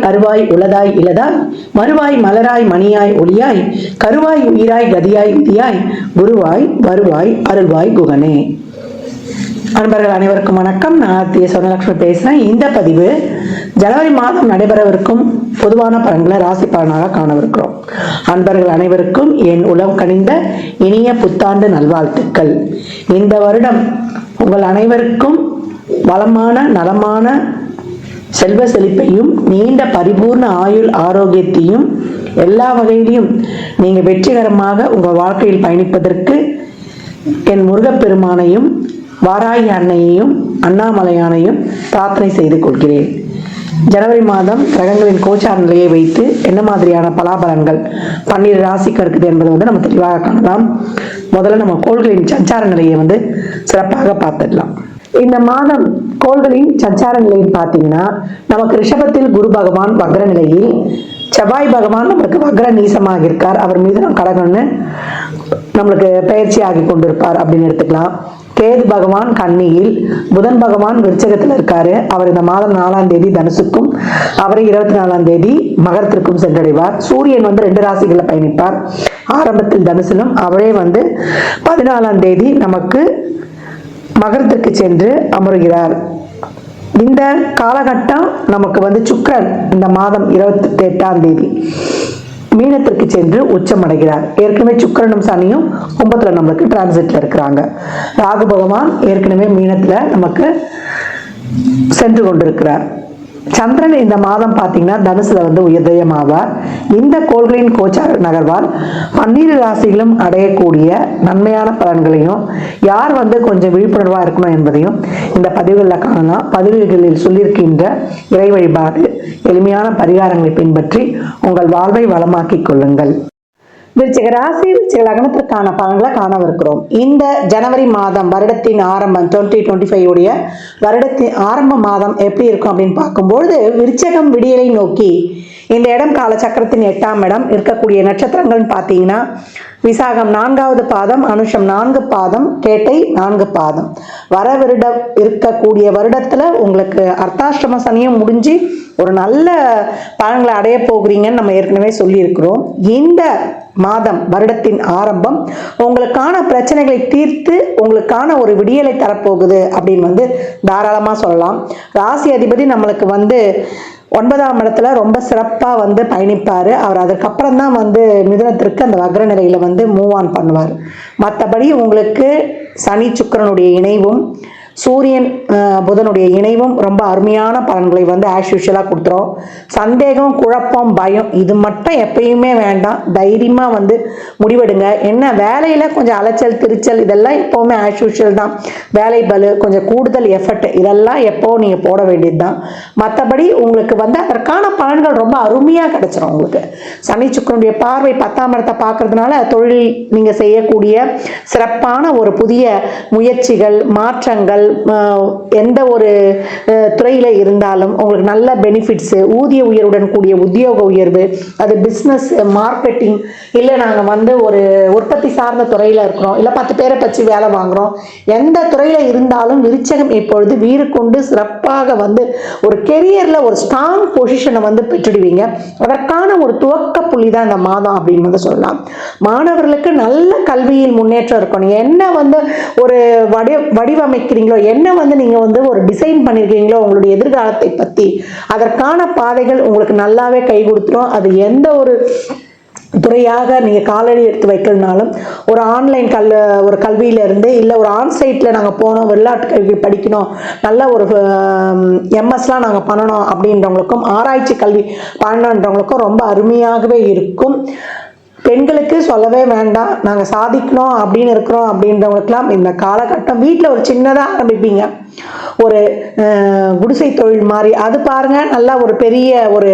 அருவாய் உளதாய் இலதாய் மறுவாய் மலராய் மணியாய் ஒளியாய் கருவாய் உயிராய் கதியாய் விதியாய் குருவாய் வருவாய் அருள்வாய் குகனே. அன்பர்கள் அனைவருக்கும் வணக்கம். நான் ஆர்த்திய சொர்ணலட்சுமி பேசுறேன். இந்த பதிவு ஜனவரி மாதம் நடைபெறவிருக்கும் பொதுவான பலன்களை ராசி பலனாக காணவிருக்கிறோம். அன்பர்கள் அனைவருக்கும் என் உளம் கனிந்த இனிய புத்தாண்டு நல்வாழ்த்துக்கள். இந்த வருடம் உங்கள் அனைவருக்கும் வளமான நலமான செல்வ செழிப்பையும் நீண்ட பரிபூர்ண ஆயுள் ஆரோக்கியத்தையும் எல்லா வகையிலையும் நீங்க வெற்றிகரமாக உங்கள் வாழ்க்கையில் பயணிப்பதற்கு என் முருகப்பெருமானையும் வாராகி அன்னையையும் அண்ணாமலையானையும் பிரார்த்தனை செய்து கொள்கிறேன். ஜனவரி மாதம் கிரகங்களின் கோச்சார நிலையை வைத்து என்ன மாதிரியான பலாபலன்கள் 12 ராசிக்கு இருக்குது என்பதை நம்ம தெளிவாக காணலாம். முதல்ல நம்ம கோள்களின் சஞ்சார நிலையை சிறப்பாக பார்த்துடலாம். இந்த மாதம் கோள்களின் சஞ்சார நிலையில் பார்த்தீங்கன்னா நமக்கு ரிஷபத்தில் குரு பகவான் வக்ர நிலையில், செவ்வாய் பகவான் நம்மளுக்கு வக்ர நீசமாக இருக்கார். அவர் மீது நம்ம கடகம்னு நம்மளுக்கு பயிற்சி ஆகி கொண்டிருப்பார் அப்படின்னு எடுத்துக்கலாம். கேது பகவான் கன்னியில், புதன் பகவான் விருச்சகத்தில் இருக்காரு. அவர் இந்த மாதம் 4ஆம் தேதி தனுசுக்கும் அவரை 24ஆம் தேதி மகரத்திற்கும் சென்றடைவார். சூரியன் 2 ராசிகளில் பயணிப்பார். ஆரம்பத்தில் தனுசிலும் அவரே 14ஆம் தேதி நமக்கு மகரத்திற்கு சென்று அமருகிறார். இந்த காலகட்டம் நமக்கு சுக்கிரன் இந்த மாதம் 28ஆம் தேதி மீனத்திற்கு சென்று உச்சமடைகிறார். ஏற்கனவே சுக்கிரனும் சனியும் கும்பத்துல நமக்கு டிரான்சிட்ல இருக்கிறாங்க. ராகு பகவான் ஏற்கனவே மீனத்துல நமக்கு சென்று கொண்டிருக்கிறார். சந்திரன் இந்த மாதம் பார்த்தீங்கன்னா தனுசுல உதயம் ஆவார். இந்த கோள்களின் கோச்சார நகர்வால் 12 ராசிகளும் அடையக்கூடிய நன்மையான பலன்களையும் யார் கொஞ்சம் விழிப்புணர்வா இருக்கணும் என்பதையும் இந்த பதிவுகளில் காணலாம். பதிவுகளில் சொல்லியிருக்கின்ற இறை வழிபாடு எளிமையான பரிகாரங்களை பின்பற்றி உங்கள் வாழ்வை வளமாக்கிக் கொள்ளுங்கள். விருச்சிக ராசி விருச்சிக லக்னத்திற்கான பலன்களை காணவிருக்கிறோம். இந்த ஜனவரி மாதம் வருடத்தின் ஆரம்பம் 2025 உடைய வருடத்தின் ஆரம்ப மாதம் எப்படி இருக்கும் அப்படின்னு பார்க்கும்பொழுது விருச்சகம் விடியலை நோக்கி இந்த இடம் காலச்சக்கரத்தின் 8ஆம் இடம் இருக்கக்கூடிய நட்சத்திரங்கள்னு பார்த்தீங்கன்னா விசாகம் 4வது பாதம், அனுஷம் 4 பாதம், கேட்டை 4 பாதம். வர வருடம் இருக்கக்கூடிய வருடத்துல உங்களுக்கு அர்த்தாஷ்டம சனியும் முடிஞ்சு ஒரு நல்ல பலன்களை அடைய போகிறீங்கன்னு நம்ம ஏற்கனவே சொல்லியிருக்கிறோம். இந்த மாதம் வருடத்தின் ஆரம்பம் உங்களுக்கான பிரச்சனைகளை தீர்த்து உங்களுக்கான ஒரு விடியலை தரப்போகுது அப்படின்னு தாராளமா சொல்லலாம். ராசி அதிபதி நம்மளுக்கு 9ஆம் இடத்துல ரொம்ப சிறப்பா பயணிப்பாரு. அவர் அதுக்கப்புறம் தான் மிதுனத்திற்கு அந்த வக்ர நிலையில மூவ் ஆன் பண்ணுவார். மற்றபடி உங்களுக்கு சனி சுக்கிரனுடைய இணைவும் சூரியன் புதனுடைய இணைவும் ரொம்ப அருமையான பலன்களை ஆஸ் யூஷுவலா கொடுத்துரும். சந்தேகம், குழப்பம், பயம் இது மட்டும் எப்பயுமே வேண்டாம். தைரியமா முடிவெடுங்க. என்ன வேலையில கொஞ்சம் அலைச்சல் திருச்சல் இதெல்லாம் எப்பவுமே ஆஸ் யூஷுவல் தான். வேலை பலு, கொஞ்சம் கூடுதல் எஃபர்ட் இதெல்லாம் எப்போ நீங்க போட வேண்டியது தான். மற்றபடி உங்களுக்கு அதற்கான பலன்கள் ரொம்ப அருமையா கிடைச்சிடும். உங்களுக்கு சனி சுக்கிரனுடைய பார்வை 10ஆம் இடத்தை பார்க்கறதுனால தொழில் நீங்க செய்யக்கூடிய சிறப்பான ஒரு புதிய முயற்சிகள், மாற்றங்கள், எந்த ஒரு துறையில இருந்தாலும் உங்களுக்கு நல்ல பெனிஃபிட்ஸ், ஊதிய உயர்வுடன் கூடிய உத்தியோக உயர்வு, அது பிசினஸ், மார்க்கெட்டிங், இல்லை நாங்க ஒரு உற்பத்தி சார்ந்த துறையில இருக்கிறோம், இல்லை 10 பேரை பற்றி வேலை வாங்குறோம், எந்த துறையில இருந்தாலும் விருச்சகம் இப்பொழுது வீறு கொண்டு சிறப்பாக ஒரு கெரியர்ல ஒரு ஸ்ட்ராங் பொசிஷனை பெற்றுடுவீங்க. அதற்கான ஒரு துவக்க புள்ளி தான் இந்த மாதம் அப்படின்னு சொல்லலாம். மாணவர்களுக்கு நல்ல கல்வியில் முன்னேற்றம் இருக்கணும். என்ன ஒரு வடிவமைக்கிறீங்களோ, என்ன நீங்க ஒரு டிசைன் பண்ணிருக்கீங்களோ உங்களுடைய எதிர்காலத்தை பத்தி, அதற்கான பாதைகள் உங்களுக்கு நல்லாவே கை கொடுத்துரும். அது எந்த ஒரு துறையாக நீங்க காலடி எடுத்து வைக்கலனாலும் ஒரு ஆன்லைன் ஒரு கல்வியில இருந்து, இல்ல ஒரு ஆன்சைட்ல நாங்க போனோம், வெளிநாட்டு கல்வி படிக்கணும், நல்ல ஒரு எம்எஸ்லாம் நாங்க பண்ணணும் அப்படின்றவங்களுக்கும், ஆராய்ச்சி கல்வி பண்ணணுன்றவங்களுக்கும் ரொம்ப அருமையாகவே இருக்கும். பெண்களுக்கு சொல்லவே வேண்டாம். நாங்கள் சாதிக்கணும் அப்படின்னு இருக்கிறோம் அப்படின்றவங்களுக்கெல்லாம் இந்த காலகட்டம் வீட்டில் ஒரு சின்னதாக ஆரம்பிப்பீங்க, ஒரு குடிசை தொழில் மாதிரி. அது பாருங்க நல்லா ஒரு பெரிய ஒரு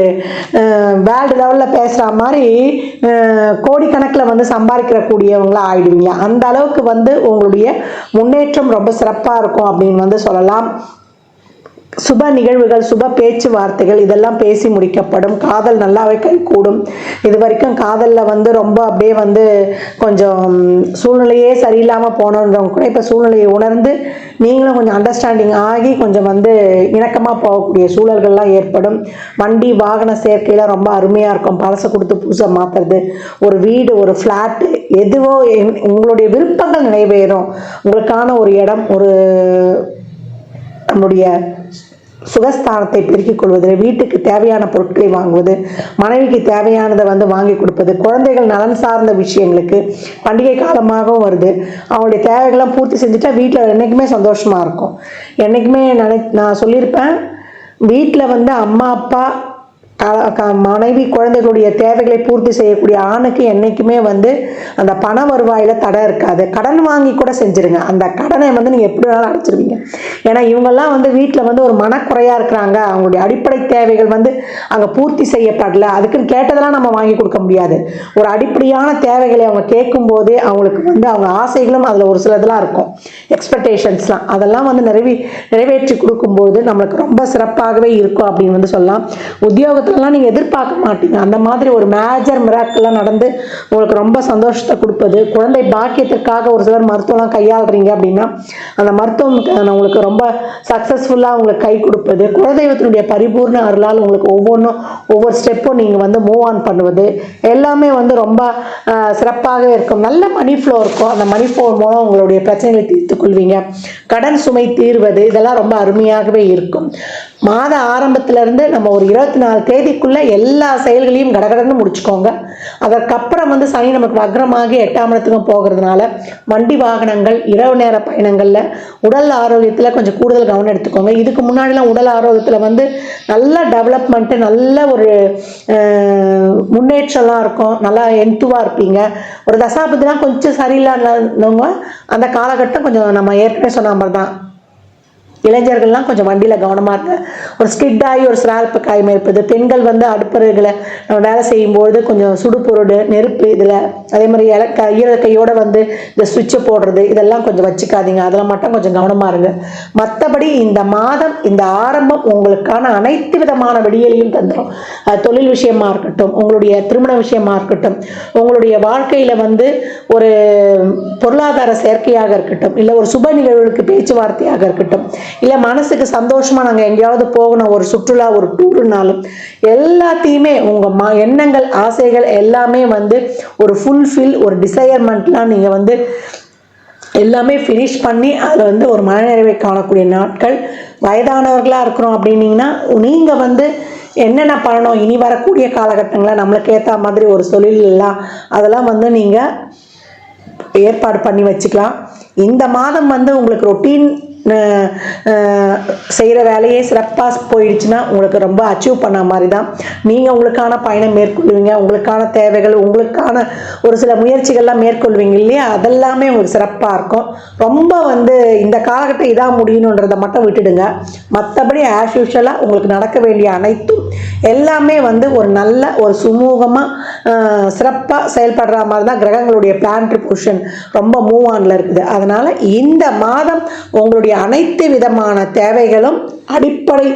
வேர்ல்டு லெவலில் பேசுகிற மாதிரி கோடிக்கணக்கில் சம்பாதிக்கிற கூடியவங்களா ஆயிடுவீங்க. அந்த அளவுக்கு உங்களுடைய முன்னேற்றம் ரொம்ப சிறப்பாக இருக்கும் அப்படின்னு சொல்லலாம். சுப நிகழ்வுகள், சுப பேச்சுவார்த்தைகள் இதெல்லாம் பேசி முடிக்கப்படும். காதல் நல்லாவே கைகூடும். இது வரைக்கும் காதலில் வந்து ரொம்ப அப்படியே வந்து கொஞ்சம் சூழ்நிலையே சரியில்லாமல் போனோன்றவங்க கூட இப்போ சூழ்நிலையை உணர்ந்து நீங்களும் கொஞ்சம் அண்டர்ஸ்டாண்டிங் ஆகி கொஞ்சம் வந்து இணக்கமாக போகக்கூடிய சூழல்கள்லாம் ஏற்படும். வண்டி வாகன சேர்க்கையில் ரொம்ப அருமையாக இருக்கும். பழசை கொடுத்து புதுசை மாற்றுறது, ஒரு வீடு, ஒரு ஃப்ளாட்டு, எதுவோ உங்களுடைய விருப்பங்கள் நிறைவேறும். உங்களுக்கான ஒரு இடம், ஒரு நம்முடைய சுகஸ்தானத்தை பெருக்கிக் கொள்வது, வீட்டுக்கு தேவையான பொருட்களை வாங்குவது, மனைவிக்கு தேவையானதை வந்து வாங்கி கொடுப்பது, குழந்தைகள் நலன் சார்ந்த விஷயங்களுக்கு பண்டிகை காலமாகவும் வருது. அவங்களுடைய தேவைகள்லாம் பூர்த்தி செஞ்சுட்டா வீட்டில் என்றைக்குமே சந்தோஷமாக இருக்கும். என்றைக்குமே நான் சொல்லியிருப்பேன், வீட்டில் வந்து அம்மா அப்பா மனைவி குழந்தைகளுடைய தேவைகளை பூர்த்தி செய்யக்கூடிய ஆணுக்கு என்றைக்குமே வந்து அந்த பண வருவாயில் தடை இருக்காது. கடன் வாங்கி கூட செஞ்சுருங்க, அந்த கடனை வந்து நீங்கள் எப்படி வேணாலும் அடைச்சிருவீங்க. ஏன்னா இவங்கெல்லாம் வந்து வீட்டில் வந்து ஒரு மனக்குறையாக இருக்கிறாங்க, அவங்களுடைய அடிப்படை தேவைகள் வந்து அங்கே பூர்த்தி செய்யப்படல, அதுக்குன்னு கேட்டதெல்லாம் நம்ம வாங்கி கொடுக்க முடியாது. ஒரு அடிப்படையான தேவைகளை அவங்க கேட்கும்போதே அவங்களுக்கு வந்து அவங்க ஆசைகளும் அதில் ஒரு சிலதெல்லாம் இருக்கும், எக்ஸ்பெக்டேஷன்ஸ்லாம், அதெல்லாம் வந்து நிறைவேற்றி கொடுக்கும்போது நம்மளுக்கு ரொம்ப சிறப்பாகவே இருக்கும் அப்படின்னு வந்து சொல்லலாம். உத்தியோகத்தில் நீங்கள் எதிர்பார்க்க மாட்டீங்க, அந்த மாதிரி ஒரு மேஜர் மிராக்கெல்லாம் நடந்து உங்களுக்கு ரொம்ப சந்தோஷத்தை கொடுப்பது. குழந்தை பாக்கியத்திற்காக ஒரு சிலர் மருத்துவம்லாம் கையாளுறீங்க அப்படின்னா அந்த மருத்துவம் உங்களுக்கு ரொம்ப சக்ஸஸ்ஃபுல்லாக உங்களுக்கு கை கொடுப்பது. குலதெய்வத்தினுடைய பரிபூர்ண அருளால் உங்களுக்கு ஒவ்வொரு ஸ்டெப்பும் நீங்கள் வந்து மூவ் ஆன் பண்ணுவது எல்லாமே வந்து ரொம்ப சிறப்பாக இருக்கும். நல்ல மணி ஃப்ளோ இருக்கும். அந்த மணி ஃப்ளோ மூலம் உங்களுடைய பிரச்சனைகளை தீர்த்து கொள்வீங்க. கடன் சுமை தீர்வது இதெல்லாம் ரொம்ப அருமையாகவே இருக்கும். மாத ஆரம்பத்திலிருந்து நம்ம ஒரு 24 தேதிக்குள்ள எல்லா செயல்களையும் கடகடன்னு முடிச்சுக்கோங்க. அதற்கப்புறம் வந்து சனி நமக்கு வக்ரமாகி 8ஆம் இடத்துக்கும் போகிறதுனால வண்டி வாகனங்கள், இரவு நேர பயணங்கள்ல உடல் ஆரோக்கியத்தில் கொஞ்சம் கூடுதல் கவனம் எடுத்துக்கோங்க. இதுக்கு முன்னாடிலாம் உடல் ஆரோக்கியத்தில் வந்து நல்ல டெவலப்மெண்ட்டு, நல்ல ஒரு முன்னேற்றம்லாம் இருக்கும், நல்லா எந்துவாக இருப்பீங்க. ஒரு தசாபதிலாம் கொஞ்சம் சரியில்லாதவங்க அந்த காலகட்டம் கொஞ்சம் நம்ம ஏற்கனவே சொன்ன மாதிரி தான். இளைஞர்கள்லாம் கொஞ்சம் வண்டியில் கவனமாக இருங்க. ஒரு ஸ்கிட்டாகி ஒரு சிரார்ப்பு காய்மை இருப்பது, பெண்கள் வந்து அடுப்பறைகளை நம்ம வேலை செய்யும்போது கொஞ்சம் சுடுபொருடு, நெருப்பு, இதில் அதே மாதிரி கையோடு வந்து இந்த சுவிட்சை போடுறது இதெல்லாம் கொஞ்சம் வச்சுக்காதீங்க, அதில் மட்டும் கொஞ்சம் கவனமாக இருங்க. மற்றபடி இந்த மாதம், இந்த ஆரம்பம் உங்களுக்கான அனைத்து விதமான விடியலையும் தந்துடும். தொழில் விஷயமா இருக்கட்டும், உங்களுடைய திருமண விஷயமா இருக்கட்டும், உங்களுடைய வாழ்க்கையில் வந்து ஒரு பொருளாதார சேர்க்கையாக இருக்கட்டும், இல்லை ஒரு சுப நிகழ்வுகளுக்கு பேச்சுவார்த்தையாக இருக்கட்டும், இல்லை மனசுக்கு சந்தோஷமாக நாங்கள் எங்கேயாவது போகணும், ஒரு சுற்றுலா, ஒரு டூருனாலும் எல்லாத்தையுமே உங்கள் எண்ணங்கள், ஆசைகள் எல்லாமே வந்து ஒரு ஃபுல்ஃபில், ஒரு டிசையர்மெண்ட்லாம் நீங்கள் வந்து எல்லாமே ஃபினிஷ் பண்ணி அதில் வந்து ஒரு மனநிறைவை காணக்கூடிய நாட்கள். வயதானவர்களாக இருக்கிறோம் அப்படின்னீங்கன்னா நீங்கள் வந்து என்னென்ன பண்ணணும் இனி வரக்கூடிய காலகட்டங்களில் நம்மளுக்கு ஏற்ற மாதிரி ஒரு தொழில் எல்லாம் அதெல்லாம் வந்து நீங்கள் ஏற்பாடு பண்ணி வச்சுக்கலாம். இந்த மாதம் வந்து உங்களுக்கு ரொட்டீன் செய்கிற வேலையே சிறப்பாக போயிடுச்சுன்னா உங்களுக்கு ரொம்ப அச்சீவ் பண்ண மாதிரி தான். நீங்கள் உங்களுக்கான பயணம் மேற்கொள்வீங்க, உங்களுக்கான தேவைகள், உங்களுக்கான ஒரு சில முயற்சிகள்லாம் மேற்கொள்வீங்க இல்லையா, அதெல்லாமே உங்களுக்கு சிறப்பாக இருக்கும். ரொம்ப வந்து இந்த காலகட்டம் இதாக முடியணுன்றதை மட்டும் விட்டுடுங்க. மற்றபடி ஆஸ் யூஷுவலாக உங்களுக்கு நடக்க வேண்டிய அனைத்தும் எல்லாமே வந்து ஒரு நல்ல ஒரு சுமூகமாக சிறப்பாக செயல்படுற மாதிரி தான் கிரகங்களுடைய பிளானட்டரி பொசிஷன் ரொம்ப மூவ் ஆனில் இருக்குது. அதனால் இந்த மாதம் உங்களுடைய அனைத்து விதமான தேவைகளும், அடிப்படை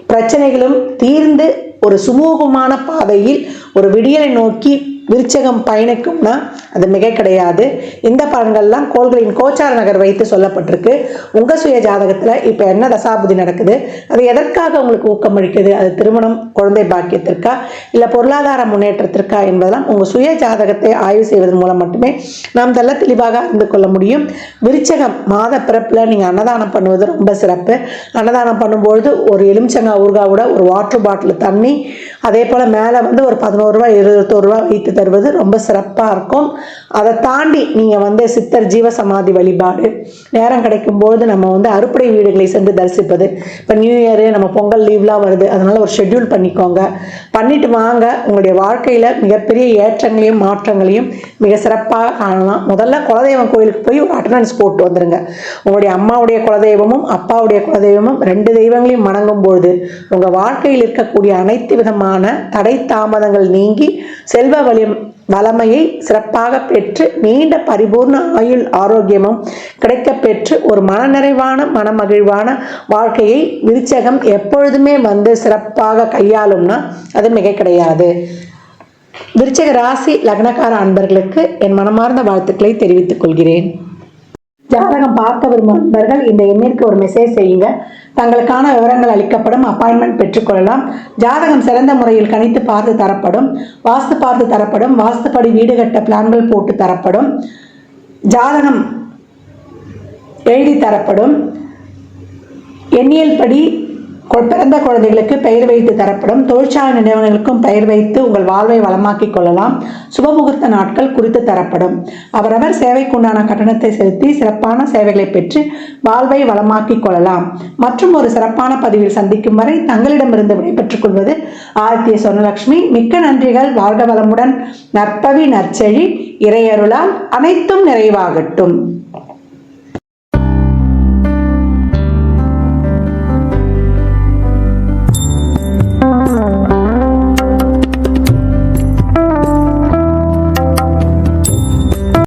பிரச்சனைகளும் தீர்ந்து ஒரு சுமூகமான பாதையில் ஒரு விடியலை நோக்கி விருச்சகம் பயணிக்கும்னா அது மிக கிடையாது. இந்த பலன்கள்லாம் கோள்களின் கோச்சார நகர் வைத்து சொல்லப்பட்டிருக்கு. உங்கள் சுய ஜாதகத்தில் இப்போ என்ன தசாபுதி நடக்குது, அது எதற்காக உங்களுக்கு ஊக்கமளிக்குது, அது திருமணம், குழந்தை பாக்கியத்திற்கா, இல்லை பொருளாதார முன்னேற்றத்திற்கா என்பதெல்லாம் உங்கள் சுய ஜாதகத்தை ஆய்வு செய்வதன் மூலம் மட்டுமே நாம் தெல்ல தெளிவாக அறிந்து கொள்ள முடியும். விருச்சகம் மாத பிறப்பில் நீங்கள் அன்னதானம் பண்ணுவது ரொம்ப சிறப்பு. அன்னதானம் பண்ணும்பொழுது ஒரு எலுமிச்சங்காய் ஊறுகாவோட ஒரு வாட்டர் பாட்டில் தண்ணி, அதே போல் மேலே வந்து ஒரு 11 ரூபா 21 ரூபா வைத்து தருவது ரொம்ப சிறப்பாக இருக்கும். அதை தாண்டி நீங்கள் வந்து சித்தர் ஜீவசமாதி வழிபாடு, நேரம் கிடைக்கும்போது நம்ம வந்து அறுப்படை வீடுகளை சென்று தரிசிப்பது. இப்போ நியூ இயரு, நம்ம பொங்கல் லீவ்லாம் வருது, அதனால் ஒரு ஷெட்யூல் பண்ணிக்கோங்க, பண்ணிட்டு வாங்க. உங்களுடைய வாழ்க்கையில் மிகப்பெரிய ஏற்றங்களையும் மாற்றங்களையும் மிக சிறப்பாக காணலாம். முதல்ல குலதெய்வம் கோயிலுக்கு போய் ஒரு அட்டண்டன்ஸ் போட்டு வந்துடுங்க. உங்களுடைய அம்மாவுடைய குலதெய்வமும் அப்பாவுடைய குலதெய்வமும் 2 தெய்வங்களையும் வணங்கும் பொழுது உங்கள் வாழ்க்கையில் இருக்கக்கூடிய அனைத்து விதமான தடை தாமதங்கள் நீங்கி செல்வ வளமையை சிறப்பாக பெற்று நீண்ட பரிபூர்ண ஆயுள் ஆரோக்கியமும் கிடைக்க பெற்று ஒரு மனநிறைவான மனமகிழ்வான வாழ்க்கையை விருச்சகம் எப்பொழுதுமே சிறப்பாக கையாளும்னா அது மிக கிடையாது. விருச்சக ராசி லக்னக்கார அன்பர்களுக்கு என் மனமார்ந்த வாழ்த்துக்களை தெரிவித்துக் கொள்கிறேன். ஜாதகம் பார்க்க விரும்பும் அன்பர்கள் இந்த எண்ணிற்கு ஒரு மெசேஜ் செய்யுங்க. தங்களுக்கான விவரங்கள் அளிக்கப்படும். அப்பாயின்மெண்ட் பெற்றுக்கொள்ளலாம். ஜாதகம் சிறந்த முறையில் கணித்து பார்த்து தரப்படும். வாஸ்து பார்த்து தரப்படும். வாஸ்துப்படி வீடு கட்ட பிளான்கள் போட்டு தரப்படும். ஜாதகம் எழுதி தரப்படும். எண்ணியல் படி பிறந்த குழந்தைகளுக்கு பெயர் வைத்து தரப்படும். தொழிற்சாலை நிறுவனங்களுக்கும் பெயர் வைத்து உங்கள் வாழ்வை வளமாக்கிக் கொள்ளலாம். சுபமுகூர்த்த நாட்கள் குறித்து தரப்படும். அவரவர் சேவைக்குண்டான கட்டணத்தை செலுத்தி சிறப்பான சேவைகளை பெற்று வாழ்வை வளமாக்கிக் கொள்ளலாம். மற்றும் ஒரு சிறப்பான பதிவில் சந்திக்கும் வரை தங்களிடமிருந்து விடைபெற்றுக் கொள்வது ஆதித்ய சொர்ணலட்சுமி. மிக்க நன்றிகள். வாழ்க வளமுடன். நற்பவி நற்செழி இறையருளால் அனைத்தும் நிறைவாகட்டும்.